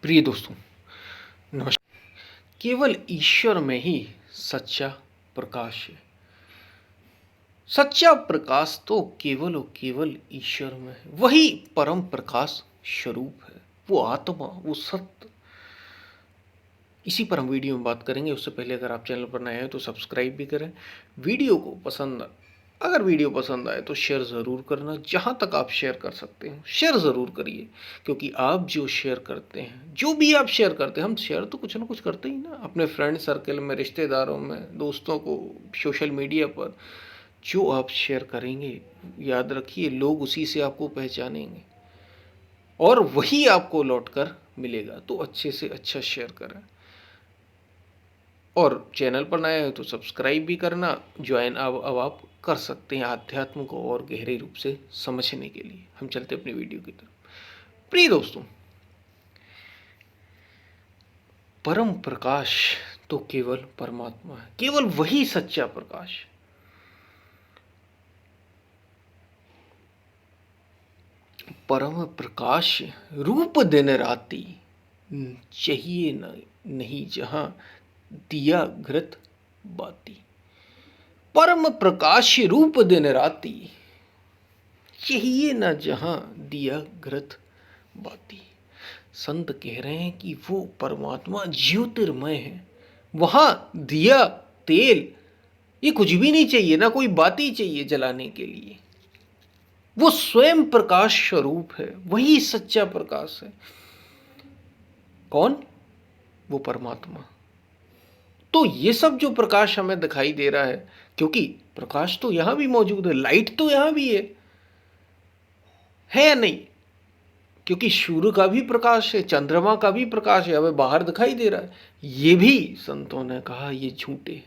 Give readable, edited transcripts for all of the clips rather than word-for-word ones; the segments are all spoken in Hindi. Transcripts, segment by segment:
प्रिय दोस्तों, नमस्कार। केवल ईश्वर में ही सच्चा प्रकाश है। सच्चा प्रकाश तो केवल और केवल ईश्वर में है। वही परम प्रकाश स्वरूप है, वो आत्मा, वो सत्य। इसी पर हम वीडियो में बात करेंगे। उससे पहले अगर आप चैनल पर नए हैं तो सब्सक्राइब भी करें। वीडियो को पसंद अगर वीडियो पसंद आए तो शेयर ज़रूर करना। जहाँ तक आप शेयर कर सकते हैं शेयर ज़रूर करिए, क्योंकि आप जो शेयर करते हैं, जो भी आप शेयर करते हैं, हम शेयर तो कुछ ना कुछ करते ही ना, अपने फ्रेंड सर्कल में, रिश्तेदारों में, दोस्तों को, सोशल मीडिया पर। जो आप शेयर करेंगे, याद रखिए, लोग उसी से आपको पहचानेंगे और वही आपको लौट कर मिलेगा। तो अच्छे से अच्छा शेयर करें और चैनल पर नया है तो सब्सक्राइब भी करना। ज्वाइन अब आप कर सकते हैं आध्यात्म को और गहरे रूप से समझने के लिए। हम चलते अपनी वीडियो की तरफ। प्रिय दोस्तों, परम प्रकाश तो केवल परमात्मा है, केवल वही सच्चा प्रकाश। परम प्रकाश रूप दिन राती, चाहिए नहीं जहां दिया घृत बाती। परम प्रकाश रूप दिन राती, चाहिए न जहां दिया घृत बाती। संत कह रहे हैं कि वो परमात्मा ज्योतिर्मय है, वहां दिया, तेल, ये कुछ भी नहीं चाहिए, ना कोई बाती चाहिए जलाने के लिए। वो स्वयं प्रकाश स्वरूप है, वही सच्चा प्रकाश है। कौन? वो परमात्मा। तो ये सब जो प्रकाश हमें दिखाई दे रहा है, क्योंकि प्रकाश तो यहां भी मौजूद है, लाइट तो यहां भी है या नहीं? क्योंकि सूर्य का भी प्रकाश है, चंद्रमा का भी प्रकाश है, हमें बाहर दिखाई दे रहा है। ये भी संतों ने कहा ये झूठे हैं,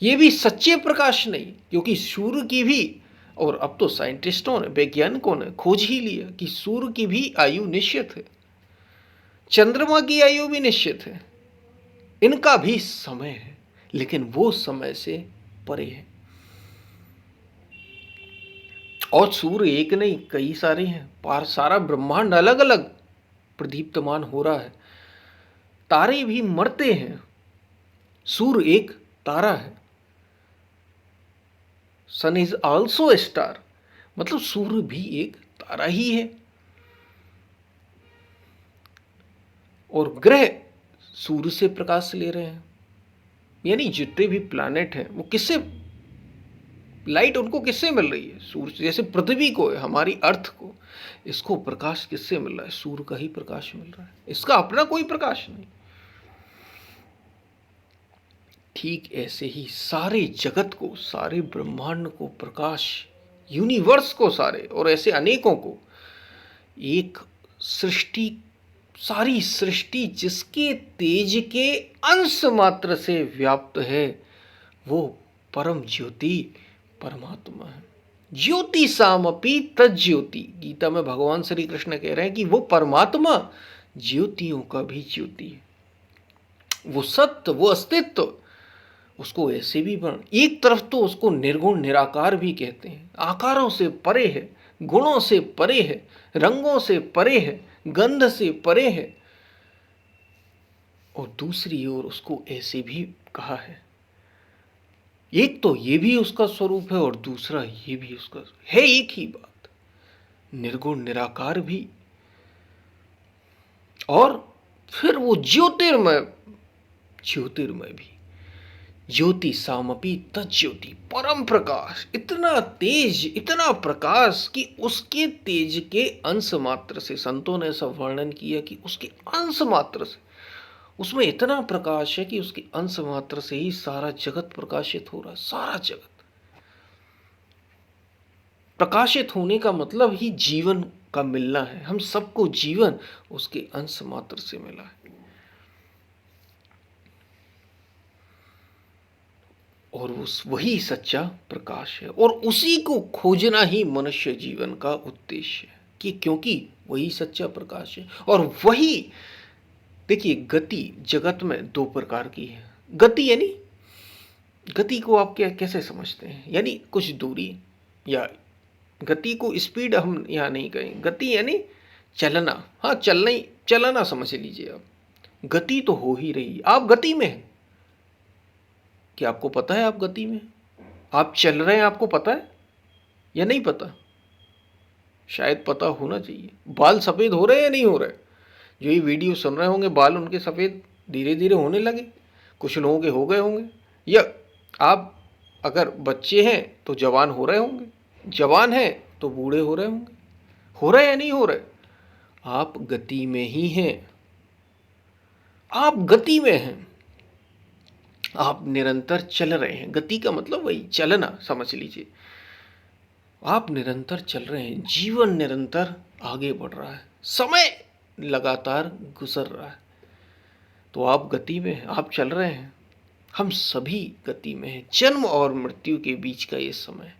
ये भी सच्चे प्रकाश नहीं। क्योंकि सूर्य की भी, और अब तो साइंटिस्टों ने, वैज्ञानिकों ने खोज ही लिया कि सूर्य की भी आयु निश्चित है, चंद्रमा की आयु भी निश्चित है, इनका भी समय है, लेकिन वो समय से परे है। और सूर्य एक नहीं, कई सारे हैं। पार सारा ब्रह्मांड अलग अलग प्रदीप्तमान हो रहा है। तारे भी मरते हैं, सूर्य एक तारा है। सन इज ऑल्सो ए स्टार, मतलब सूर्य भी एक तारा ही है। और ग्रह सूर्य से प्रकाश ले रहे हैं, यानी जितने भी प्लैनेट हैं वो किससे, लाइट उनको किससे मिल रही है? सूर्य। जैसे पृथ्वी को है, हमारी अर्थ को, इसको प्रकाश किससे मिल रहा है? सूर्य का ही प्रकाश मिल रहा है, इसका अपना कोई प्रकाश नहीं। ठीक ऐसे ही सारे जगत को, सारे ब्रह्मांड को प्रकाश, यूनिवर्स को, सारे और ऐसे अनेकों को, एक सृष्टि, सारी सृष्टि जिसके तेज के अंश मात्र से व्याप्त है, वो परम ज्योति परमात्मा है। ज्योति सामपि तज्ज्योति, गीता में भगवान श्री कृष्ण कह रहे हैं कि वो परमात्मा ज्योतियों का भी ज्योति है। वो सत्य, वो अस्तित्व, उसको ऐसे भी एक तरफ तो उसको निर्गुण निराकार भी कहते हैं, आकारों से परे है, गुणों से परे है, रंगों से परे है, गंध से परे है। और दूसरी ओर उसको ऐसे भी कहा है, एक तो ये भी उसका स्वरूप है और दूसरा ये भी उसका है, एक ही बात, निर्गुण निराकार भी। और फिर वो ज्योतिर्मय, ज्योतिर्मय भी। ज्योति सामपि तज्ज्योति, परम प्रकाश, इतना तेज, इतना प्रकाश कि उसके तेज के अंश मात्र से, संतों ने ऐसा वर्णन किया कि उसके अंश मात्र से, उसमें इतना प्रकाश है कि उसके अंश मात्र से ही सारा जगत प्रकाशित हो रहा है। सारा जगत प्रकाशित होने का मतलब ही जीवन का मिलना है। हम सबको जीवन उसके अंश मात्र से मिला है, और उस वही सच्चा प्रकाश है। और उसी को खोजना ही मनुष्य जीवन का उद्देश्य है, कि क्योंकि वही सच्चा प्रकाश है। और वही, देखिए, गति जगत में दो प्रकार की है। गति यानी, गति को आप क्या कैसे समझते हैं? यानी कुछ दूरी, या गति को स्पीड हम यहाँ नहीं कहें। गति यानी चलना, हाँ चलना ही, चलना समझ लीजिए आप, गति तो हो ही रही, आप गति में हैं। क्या आपको पता है आप गति में हैं? आप चल रहे हैं, आपको पता है या नहीं पता? शायद पता होना चाहिए। बाल सफ़ेद हो रहे हैं या नहीं हो रहे? जो ये वीडियो सुन रहे होंगे, बाल उनके सफ़ेद धीरे धीरे होने लगे, कुछ लोगों के हो गए होंगे, या आप अगर बच्चे हैं तो जवान हो रहे होंगे, जवान हैं तो बूढ़े हो रहे होंगे। हो रहे या नहीं हो रहे? आप गति में ही हैं, आप गति में हैं, आप निरंतर चल रहे हैं। गति का मतलब वही चलना समझ लीजिए। आप निरंतर चल रहे हैं, जीवन निरंतर आगे बढ़ रहा है, समय लगातार गुजर रहा है, तो आप गति में हैं, आप चल रहे हैं। हम सभी गति में हैं। जन्म और मृत्यु के बीच का ये समय,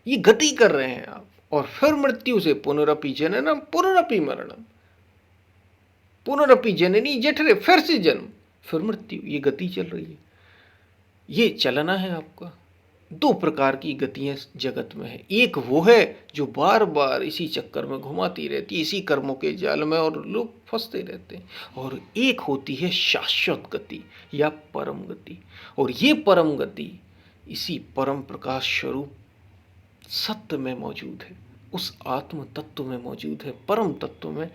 ये गति कर रहे हैं आप, और फिर मृत्यु से पुनरपि जननम पुनरपि मरणम, पुनरपि जननी जठरे, फिर से जन्म फिर मृत्यु, ये गति चल रही है, ये चलना है आपका। दो प्रकार की गतियां जगत में है, एक वो है जो बार बार इसी चक्कर में घुमाती रहती है, इसी कर्मों के जाल में, और लोग फंसते रहते हैं, और एक होती है शाश्वत गति या परम गति। और ये परम गति इसी परम प्रकाश स्वरूप सत्य में मौजूद है, उस आत्म तत्व में मौजूद है, परम तत्व में,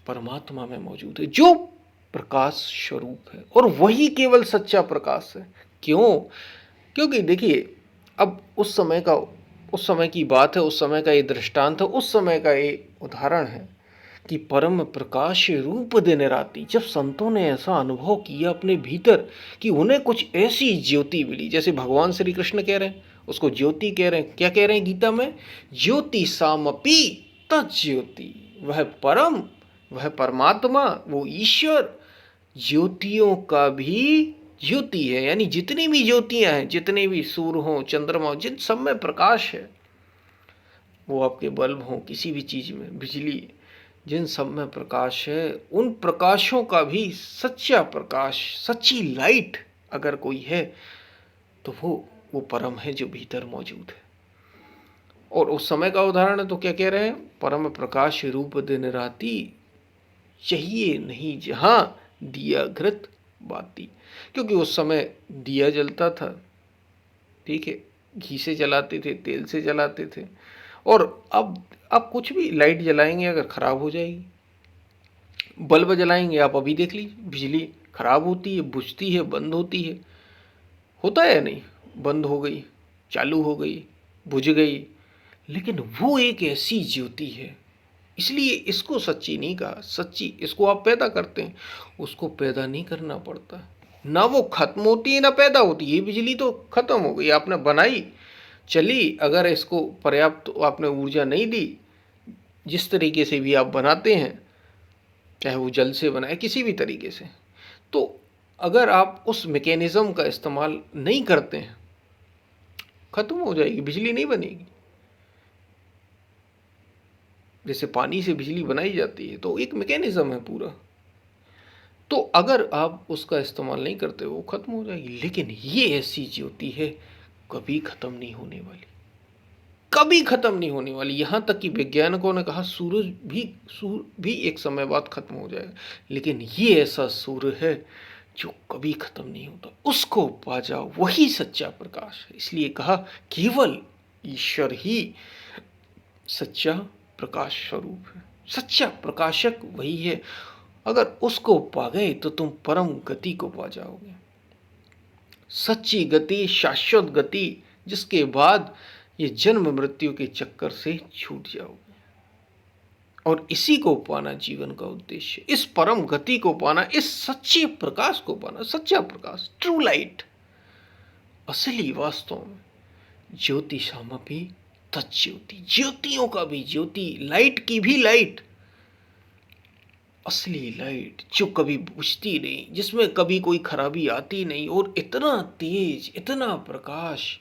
परमात्मा में मौजूद है, जो प्रकाश स्वरूप है, और वही केवल सच्चा प्रकाश है। क्यों? क्योंकि देखिए, अब उस समय की बात है, उस समय का ये दृष्टांत है, उस समय का ये उदाहरण है कि परम प्रकाश रूप दिन राती, जब संतों ने ऐसा अनुभव किया अपने भीतर कि उन्हें कुछ ऐसी ज्योति मिली, जैसे भगवान श्री कृष्ण कह रहे हैं, उसको ज्योति कह रहे हैं। क्या कह रहे हैं गीता में? ज्योति सामपि तज्ज्योति, वह परम, वह परमात्मा, वो ईश्वर ज्योतियों का भी ज्योति है। यानी जितनी भी ज्योतियां हैं, जितने भी सूर्य हों, चंद्रमा हो, जिन सब में प्रकाश है, वो आपके बल्ब हों, किसी भी चीज़ में बिजली, जिन सब में प्रकाश है, उन प्रकाशों का भी सच्चा प्रकाश, सच्ची लाइट अगर कोई है तो वो परम है जो भीतर मौजूद है। और उस समय का उदाहरण है तो क्या कह रहे हैं? परम प्रकाश रूप दिन राती, चाहिए नहीं जहां दिया घृत बाती। क्योंकि उस समय दिया जलता था, ठीक है, घी से जलाते थे, तेल से जलाते थे, और अब कुछ भी लाइट जलाएंगे अगर ख़राब हो जाएगी, बल्ब जलाएंगे, आप अभी देख लीजिए, बिजली ख़राब होती है, बुझती है, बंद होती है, होता है या नहीं? बंद हो गई, चालू हो गई, बुझ गई, लेकिन वो एक ऐसी ज्योति है, इसलिए इसको सच्ची नहीं कहा। सच्ची इसको आप पैदा करते हैं, उसको पैदा नहीं करना पड़ता, ना वो खत्म होती है ना पैदा होती है। ये बिजली तो खत्म हो गई, आपने बनाई, चली, अगर इसको पर्याप्त आपने ऊर्जा नहीं दी, जिस तरीके से भी आप बनाते हैं, चाहे वो जल से बनाए, किसी भी तरीके से, तो अगर आप उस मैकेनिज्म का इस्तेमाल नहीं करते हैं, खत्म हो जाएगी, बिजली नहीं बनेगी। जैसे पानी से बिजली बनाई जाती है, तो एक मैकेनिज्म है पूरा, तो अगर आप उसका इस्तेमाल नहीं करते वो खत्म हो जाएगी। लेकिन ये ऐसी ज्योति है, कभी खत्म नहीं होने वाली, कभी खत्म नहीं होने वाली। यहाँ तक कि वैज्ञानिकों ने कहा सूर्य भी एक समय बाद खत्म हो जाएगा, लेकिन ये ऐसा सूर्य है जो कभी खत्म नहीं होता, उसको पा जाओ, वही सच्चा प्रकाश है। इसलिए कहा केवल ईश्वर ही सच्चा प्रकाश स्वरूप है, सच्चा प्रकाशक वही है। अगर उसको पा गए तो तुम परम गति को पा जाओगे, सच्ची गति, शाश्वत गति, जिसके बाद ये जन्म मृत्यु के चक्कर से छूट जाओगे। और इसी को पाना जीवन का उद्देश्य, इस परम गति को पाना, इस सच्चे प्रकाश को पाना, सच्चा प्रकाश, ट्रू लाइट, असली वास्तव में ज्योति सामपि तज्ज्योति, ज्योतियों का भी ज्योति, लाइट की भी लाइट, असली लाइट जो कभी बुझती नहीं, जिसमें कभी कोई खराबी आती नहीं, और इतना तेज, इतना प्रकाश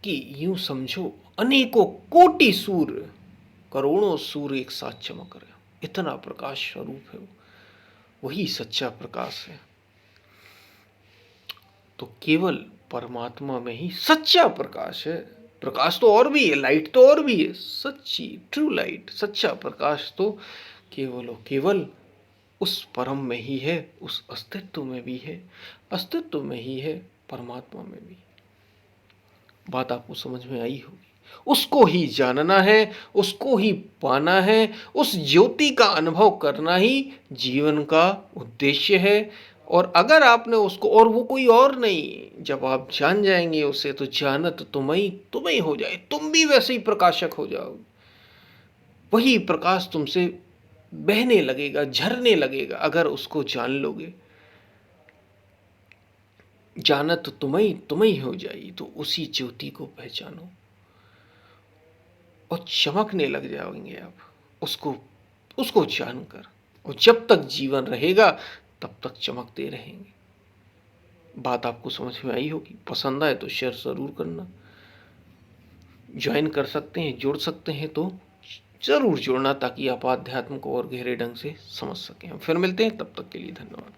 कि यूं समझो अनेकों कोटि सूर्य, करोड़ों सूर्य एक साथ चमक रहे हो, इतना प्रकाश स्वरूप है वो, वही सच्चा प्रकाश है। तो केवल परमात्मा में ही सच्चा प्रकाश है, प्रकाश तो और भी है, लाइट तो और भी है, सच्ची ट्रू लाइट, सच्चा प्रकाश तो केवल और केवल उस परम में ही है, उस अस्तित्व में भी है, अस्तित्व में ही है, परमात्मा में भी। बात आपको समझ में आई होगी। उसको ही जानना है, उसको ही पाना है, उस ज्योति का अनुभव करना ही जीवन का उद्देश्य है। और अगर आपने उसको, और वो कोई और नहीं, जब आप जान जाएंगे उसे तो जानत तुम्हें हो जाए, तुम भी वैसे ही प्रकाशक हो जाओगे। वही प्रकाश तुमसे बहने लगेगा, झरने लगेगा अगर उसको जान लोगे। जानत तुम्हें हो जाए, तो उसी ज्योति को पहचानो और चमकने लग जाएंगे आप उसको उसको जानकर। और जब तक जीवन रहेगा तब तक चमकते रहेंगे। बात आपको समझ में आई होगी। पसंद आए तो शेयर ज़रूर करना। ज्वाइन कर सकते हैं, जुड़ सकते हैं तो ज़रूर जुड़ना, ताकि आप आध्यात्म को और गहरे ढंग से समझ सकें। फिर मिलते हैं, तब तक के लिए धन्यवाद।